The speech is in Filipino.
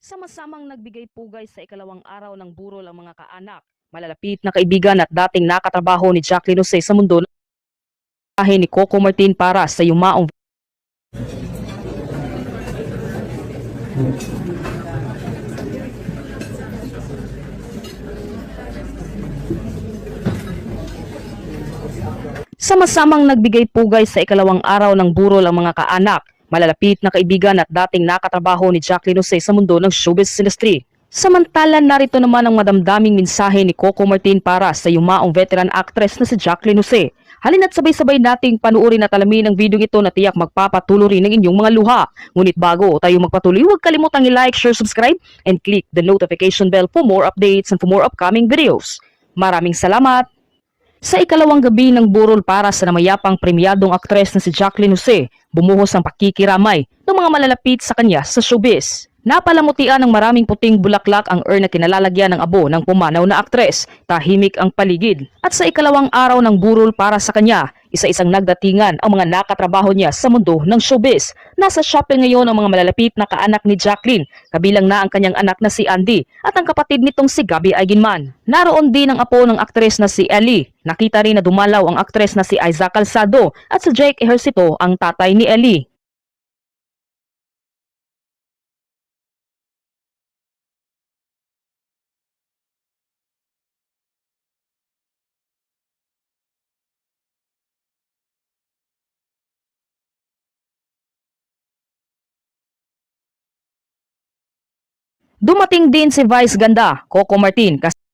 Sama-samang nagbigay pugay sa ikalawang araw ng burol ang mga kaanak, malalapit na kaibigan at dating nakatrabaho ni Jacqueline Jose sa mundo ng bahay ni Coco Martin para sa yumaong Sama-samang nagbigay pugay sa ikalawang araw ng burol ang mga kaanak, malalapit na kaibigan at dating nakatrabaho ni Jacqueline Jose sa mundo ng showbiz industry. Samantalan narito naman ang madamdaming mensahe ni Coco Martin para sa yumaong veteran actress na si Jacqueline Jose. Halina't sabay-sabay nating panuorin at alamin ang video ito na tiyak magpapatuloy rin ng inyong mga luha. Ngunit bago tayo magpatuloy, huwag kalimutang i-like, share, subscribe, and click the notification bell for more updates and for more upcoming videos. Maraming salamat! Sa ikalawang gabi ng burol para sa namayapang premyadong aktres na si Jacqueline Jose, bumuhos ang pakikiramay ng mga malalapit sa kanya sa showbiz. Napalamutian ng maraming puting bulaklak ang urn na kinalalagyan ng abo ng pumanaw na aktres. Tahimik ang paligid. At sa ikalawang araw ng burol para sa kanya, isa-isang nagdatingan ang mga nakatrabaho niya sa mundo ng showbiz. Nasa shopping ngayon ang mga malalapit na kaanak ni Jacqueline, kabilang na ang kanyang anak na si Andy at ang kapatid nitong si Gabby Eigenman. Naroon din ang apo ng aktres na si Ellie. Nakita rin na dumalaw ang aktres na si Isaac Calzado at si Jake Ejercito, ang tatay ni Ellie. Dumating din si Vice Ganda, Coco Martin,